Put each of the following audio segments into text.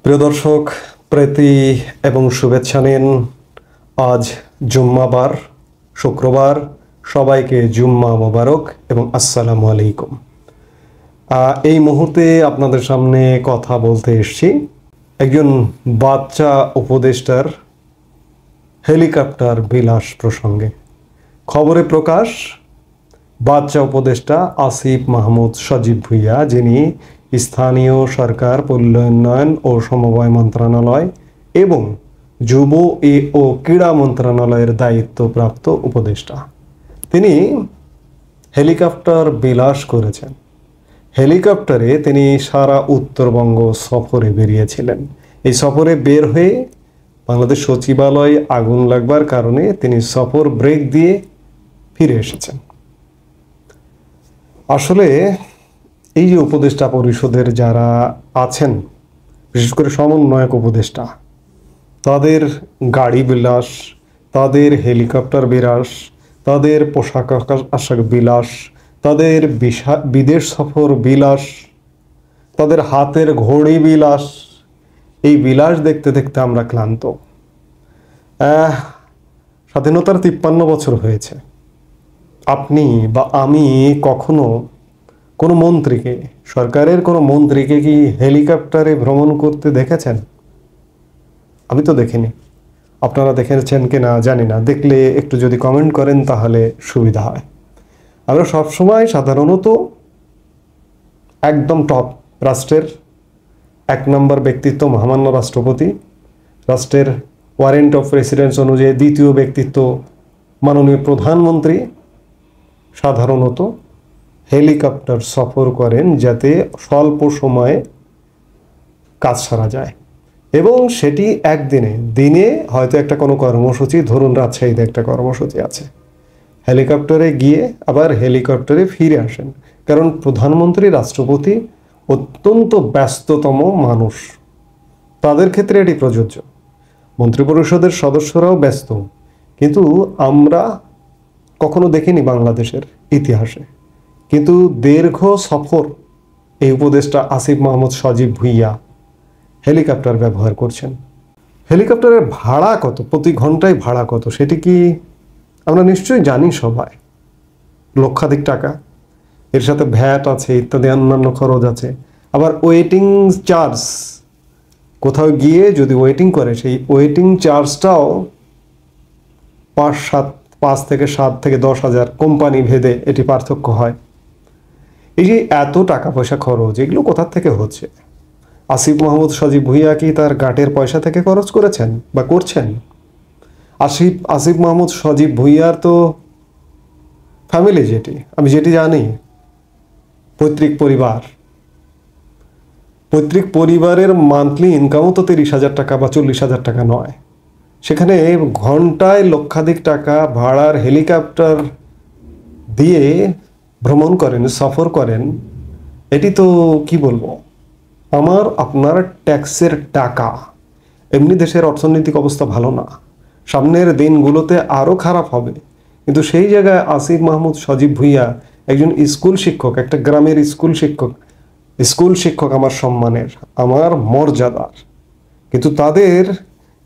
প্রিয় দর্শক, প্রীতি এবং শুভেচ্ছা নিন। আজ জুম্মাবার, শুক্রবার। সবাইকে জুম্মা মোবারক এবং আসসালামু আলাইকুম। এই মুহূর্তে আপনাদের সামনে কথা বলতে এসেছি একজন বাচ্চা উপদেষ্টার হেলিকপ্টার বিলাস প্রসঙ্গে। খবরে প্রকাশ, বাচ্চা উপদেষ্টা আসিফ মাহমুদ সজীব ভুঁইয়া, যিনি স্থানীয় সরকার, পল্লী উন্নয়ন ও সমবায় মন্ত্রণালয় এবং যুব ও ক্রীড়া মন্ত্রণালয়ের দায়িত্বপ্রাপ্ত উপদেষ্টা, তিনি হেলিকপ্টার বিলাস করেছেন। হেলিকপ্টারে তিনি সারা উত্তরবঙ্গ সফরে বেরিয়েছিলেন। এই সফরে বের হয়ে বাংলাদেশ সচিবালয়ে আগুন লাগবার কারণে তিনি সফর ব্রেক দিয়ে ফিরে এসেছেন। আসলে এই যে উপদেষ্টা পরিষদের যারা আছেন, বিশেষ করে সমন্বয়ক উপদেষ্টা, তাদের গাড়ি বিলাস, তাদের হেলিকপ্টার বিলাস, তাদের পোশাক আশাক বিলাস, তাদের বিদেশ সফর বিলাস, তাদের হাতের ঘড়ি বিলাস, এই বিলাস দেখতে দেখতে আমরা ক্লান্ত। স্বাধীনতার 53 বছর হয়েছে। আপনি বা আমি কখনো কোনো মন্ত্রীকে, সরকারের কোনো মন্ত্রীকে কি হেলিকপ্টারে ভ্রমণ করতে দেখেছেন? আমি তো দেখিনি। আপনারা দেখেছেন কি না জানি না। দেখলে একটু যদি কমেন্ট করেন তাহলে সুবিধা হয়। আমরা সবসময় সাধারণত একদম টপ রাষ্ট্রের 1 নম্বর ব্যক্তিত্ব মহামান্য রাষ্ট্রপতি, রাষ্ট্রের ওয়ারেন্ট অফ রেসিডেন্স অনুযায়ী 2য় ব্যক্তিত্ব মাননীয় প্রধানমন্ত্রী সাধারণত হেলিকপ্টার সফর করেন যাতে স্বল্প সময়ে কাজ সারা যায়, এবং সেটি দিনে হয়তো একটা কোনো কর্মসূচি, ধরুন রাজশাহীতে একটা কর্মসূচি আছে, হেলিকপ্টারে গিয়ে আবার হেলিকপ্টারে ফিরে আসেন। কারণ প্রধানমন্ত্রী, রাষ্ট্রপতি অত্যন্ত ব্যস্ততম মানুষ, তাদের ক্ষেত্রে এটি প্রযোজ্য। মন্ত্রিপরিষদের সদস্যরাও ব্যস্ত, কিন্তু আমরা কখনো দেখিনি বাংলাদেশের ইতিহাসে। কিন্তু দীর্ঘ সফর এই উপদেষ্টা আসিফ মাহমুদ সজীব ভুঁইয়া হেলিকপ্টার ব্যবহার করছেন। হেলিকপ্টারের ভাড়া কত, প্রতি ঘন্টায় ভাড়া কত, সেটি কি আমরা নিশ্চয়ই জানি সবাই। লক্ষাধিক টাকা, এর সাথে ভ্যাট আছে, ইত্যাদি অন্যান্য খরচ আছে। আবার ওয়েটিং চার্জ, কোথাও গিয়ে যদি ওয়েটিং করে, সেই ওয়েটিং চার্জটাও 5 থেকে 7 থেকে 10 হাজার, কোম্পানি ভেদে এটি পার্থক্য হয়। এই যে এত টাকা পয়সা খরচ, এগুলো কোথা থেকে হচ্ছে? আসিফ মাহমুদ সজীব ভুঁইয়া কি তার গাটের পয়সা থেকে খরচ করেছেন বা করছেন? আসিফ মাহমুদ সজীব ভুঁইয়ার তো ফ্যামিলি, আমি যেটি জানি, পৈতৃক পরিবারের মান্থলি ইনকামও তো 30,000 টাকা বা 40,000 টাকা নয়। সেখানে ঘন্টায় লক্ষাধিক টাকা ভাড়ার হেলিকপ্টার দিয়ে ভ্রমণ করেন, সফর করেন। এটি তো কি বলবো, আপনার ট্যাক্সের টাকা। এমনি দেশের অর্থনৈতিক অবস্থা ভালো না, সামনের দিনগুলোতে আরও খারাপ হবে। কিন্তু সেই জায়গায় আসিফ মাহমুদ সজীব ভুঁইয়া একজন স্কুল শিক্ষক, একটা গ্রামের স্কুল শিক্ষক আমার সম্মানের, আমার মর্যাদার। কিন্তু তাদের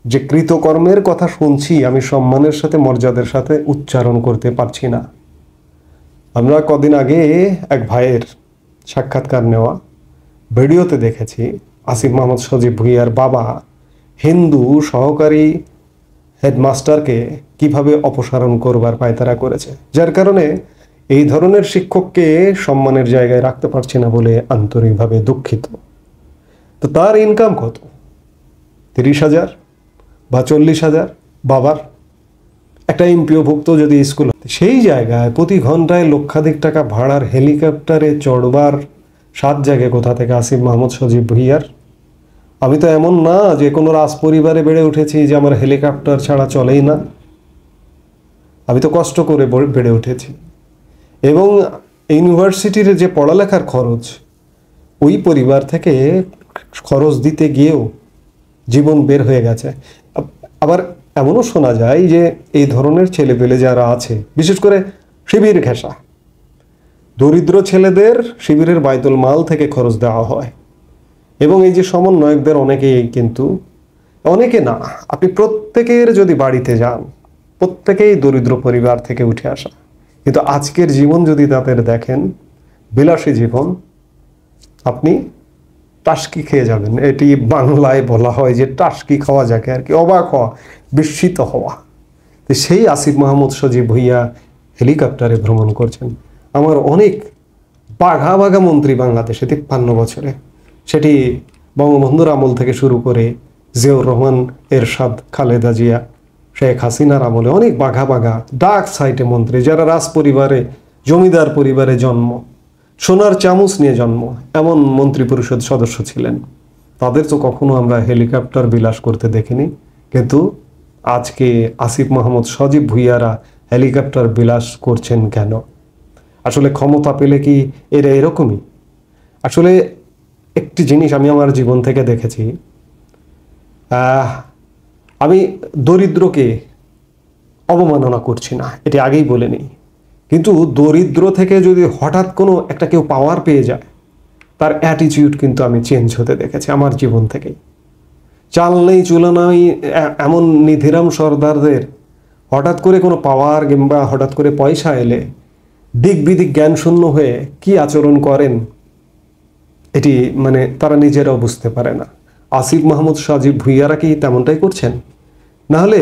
যে কৃতকর্মের কথা শুনছি, আমি সম্মানের সাথে, মর্যাদার সাথে উচ্চারণ করতে পারছি না। আমরা কদিন আগে এক ভাইয়ের সাক্ষাৎকার নেওয়া ভিডিওতে দেখেছি, আসিফ মাহমুদ সজীব ভুঁইয়ার বাবা হিন্দু সহকারী হেডমাস্টারকে কিভাবে অপসারণ করবার পায়তারা করেছে, যার কারণে এই ধরনের শিক্ষককে সম্মানের জায়গায় রাখতে পারছি না বলে আন্তরিকভাবে দুঃখিত। তো তার ইনকাম কত? 30,000 বা 40,000। বাবার একটা এমপিওভুক্ত যদি স্কুল, সেই জায়গায় প্রতি ঘন্টায় লক্ষাধিক টাকা ভাড়ার হেলিকপ্টারে চড়বার 7 জায়গায় কোথা থেকে আসিফ মাহমুদ সজীব ভুঁইয়ার? আমি তো এমন না যে কোনো রাজ পরিবারে বেড়ে উঠেছি যে আমার হেলিকপ্টার ছাড়া চলেই না। আমি তো কষ্ট করে বেড়ে উঠেছি, এবং ইউনিভার্সিটির যে পড়ালেখার খরচ, ওই পরিবার থেকে খরচ দিতে গিয়েও জীবন বের হয়ে গেছে। আবার এমনও শোনা যায় যে এই ধরনের ছেলেপেলে যারা আছে, বিশেষ করে শিবির ঘেঁষা দরিদ্র ছেলেদের শিবিরের বাইতুল মাল থেকে খরচ দেওয়া হয়। এবং এই যে সমন্বয়কদের অনেকেই কিন্তু, অনেকে না, আপনি প্রত্যেকের যদি বাড়িতে যান, প্রত্যেকেই দরিদ্র পরিবার থেকে উঠে আসা, কিন্তু আজকের জীবন যদি তাদের দেখেন, বিলাসী জীবন, আপনি টাসকি খেয়ে যাবেন। এটি বাংলায় বলা হয় যে টাসকি খাওয়া যাকে আর কি, অবাক হওয়া, বিস্মিত হওয়া। তো সেই আসিফ মাহমুদ সজীব ভুঁইয়া হেলিকপ্টারে ভ্রমণ করছেন। আমার অনেক বাঘা বাঘা মন্ত্রী বাংলাদেশে 53 বছরে, সেটি বঙ্গবন্ধুর আমল থেকে শুরু করে জিয়াউর রহমান, এরশাদ, খালেদা জিয়া, শেখ হাসিনার আমলে অনেক বাঘা বাঘা ডার্ক সাইটে মন্ত্রী, যারা রাজ পরিবারে, জমিদার পরিবারে জন্ম, সোনার চামচ নিয়ে জন্ম, এমন মন্ত্রী পরিষদ সদস্য ছিলেন। তাদের তো কখনো আমরা হেলিকপ্টার বিলাস করতে দেখিনি, কিন্তু আজকে আসিফ মাহমুদ সজীব ভুঁইয়ারা হেলিকপ্টার বিলাস করছেন কেন? আসলে ক্ষমতা পেলে কি এরা এরকমই? আসলে একটি জিনিস আমি আমার জীবন থেকে দেখেছি, আমি দরিদ্রকে অবমাননা করছি না, এটি আগেই বলে নিই, কিন্তু দরিদ্র থেকে যদি হঠাৎ কোনো একটা কেউ পাওয়ার পেয়ে যায়, তার অ্যাটিটিউড কিন্তু আমি চেঞ্জ হতে দেখেছি আমার জীবন থেকেই। চাল নেই চুলা নাই এমন নিধিরাম সর্দারদের হঠাৎ করে কোনো পাওয়ার কিংবা হঠাৎ করে পয়সা এলে দিক বিদিক জ্ঞান শূন্য হয়ে কি আচরণ করেন, এটি মানে তারা নিজেরাও বুঝতে পারে না। আসিফ মাহমুদ সজীব ভুঁইয়ারা কি তেমনটাই করছেন? নাহলে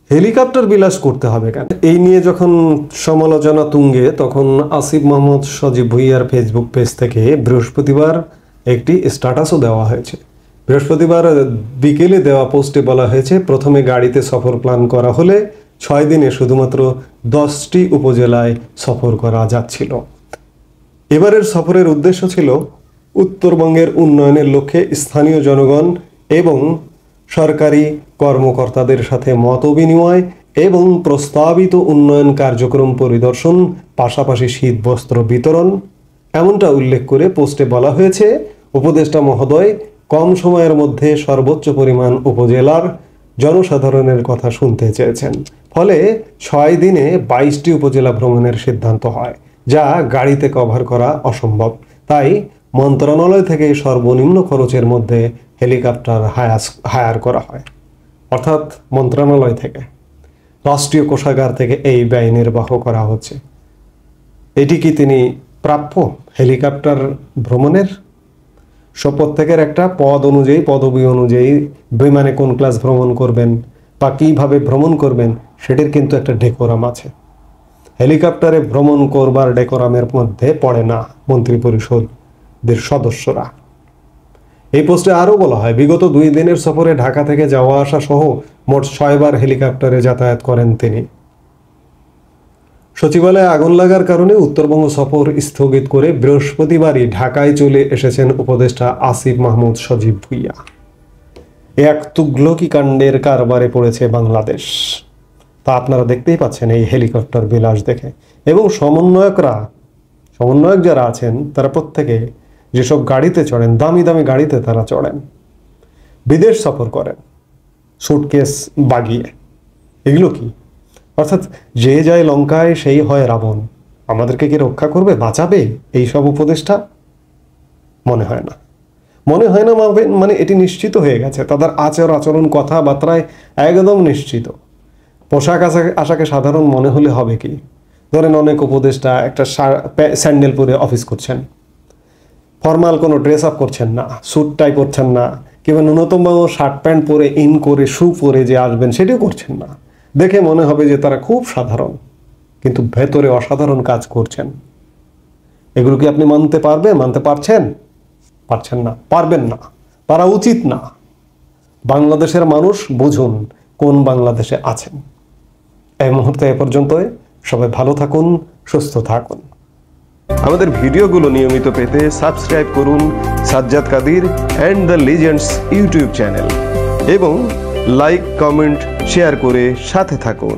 হেলিকপ্টার বিলাস করতে হবে কেন? এই নিয়ে যখন সমালোচনা তুঙ্গে, তখন আসিফ মাহমুদ সজীব ভুঁইয়ার ফেসবুক পেজ থেকে বৃহস্পতিবার একটি স্ট্যাটাসও দেওয়া হয়েছে। বৃহস্পতিবার বিকেলে দেওয়া পোস্টে বলা হয়েছে, প্রথমে গাড়িতে সফর প্ল্যান করা হলে 6 দিনে শুধুমাত্র 10টি উপজেলায় সফর করা যাচ্ছিল। এবারের সফরের উদ্দেশ্য ছিল উত্তরবঙ্গের উন্নয়নের লক্ষ্যে স্থানীয় জনগণ এবং সরকারি কর্মকর্তাদের সাথে মত বিনিময় এবং প্রস্তাবিত উন্নয়ন কার্যক্রম পরিদর্শন, পাশাপাশি শীতবস্ত্র বিতরণ, এমনটা উল্লেখ করে পোস্টে বলা হয়েছে, উপদেষ্টা মহোদয় কম সময়ের মধ্যে সর্বোচ্চ পরিমাণ উপজেলার জনসাধারণের কথা শুনতে চেয়েছেন। ফলে 6 দিনে 22টি উপজেলা ভ্রমণের সিদ্ধান্ত হয়, যা গাড়িতে কভার করা অসম্ভব। তাই মন্ত্রণালয় থেকে সর্বনিম্ন খরচের মধ্যে হেলিকপ্টার হায়ার করা হয়, অর্থাৎ মন্ত্রণালয় থেকে, রাষ্ট্রীয় কোষাগার থেকে এই ব্যয় নির্বাহ করা হচ্ছে। এটি কি তিনি প্রাপ্য হেলিকপ্টার ভ্রমণের? প্রত্যেকের একটা পদ অনুযায়ী, পদবি অনুযায়ী বিমানে কোন ক্লাস ভ্রমণ করবেন বা কীভাবে ভ্রমণ করবেন, সেটির কিন্তু একটা ডেকোরাম আছে। হেলিকপ্টারে ভ্রমণ করবার ডেকোরামের মধ্যে পড়ে না মন্ত্রী পরিষদের সদস্যরা। এই পোস্টে আরও বলা হয়, বিগত 2 দিনের সফরে ঢাকা থেকে যাওয়া আসা সহ মোট 6 বার হেলিকপ্টারে যাতায়াত করেন তিনি। সচিবালয়ে আগুন লাগার কারণে উত্তরবঙ্গ সফর স্থগিত করে বৃহস্পতিবারই ঢাকায় চলে এসেছেন উপদেষ্টা আসিফ মাহমুদ সজীব ভুঁইয়া। এক তুগলকি কাণ্ডের কারবারে পড়েছে বাংলাদেশ, তা আপনারা দেখতেই পাচ্ছেন এই হেলিকপ্টার বিলাস দেখে। এবং সমন্বয়ক যারা আছেন, তারা প্রত্যেকে যেসব গাড়িতে চড়েন, দামি দামি গাড়িতে তারা চড়েন, বিদেশ সফর করেন সুটকেস বাগিয়ে। এগুলো কি? অর্থাৎ যে যায় লঙ্কায় সেই হয় রাবণ। আমাদেরকে কি রক্ষা করবে, বাঁচাবে এই সব উপদেষ্টা? মনে হয় না, মানে এটি নিশ্চিত হয়ে গেছে। তাদের আচরণ, কথাবার্তায় একদম নিশ্চিত। পোশাক আশাকে সাধারণ মনে হলে হবে কি? ধরেন অনেক উপদেষ্টা একটা স্যান্ডেল পরে অফিস করছেন, ফর্মাল কোনো ড্রেস আপ করছেন না, স্যুট টাই করছেন না, কিংবা ন্যূনতম শার্ট প্যান্ট পরে ইন করে শু পরে যে আসবেন সেটিও করছেন না। দেখে মনে হবে যে তারা খুব সাধারণ, কিন্তু ভেতরে অসাধারণ কাজ করছেন। এগুলো কি আপনি মানতে পারছেন? পারছেন না, পারবেন না, পারা উচিত না। বাংলাদেশের মানুষ বুঝুন কোন বাংলাদেশে আছেন। এই মুহূর্তে এ পর্যন্তই। সবাই ভালো থাকুন, সুস্থ থাকুন। আমাদের ভিডিওগুলো নিয়মিত পেতে সাবস্ক্রাইব করুন Sajjad Kadir and the legends YouTube channel এবং লাইক, কমেন্ট, শেয়ার করে সাথে থাকুন।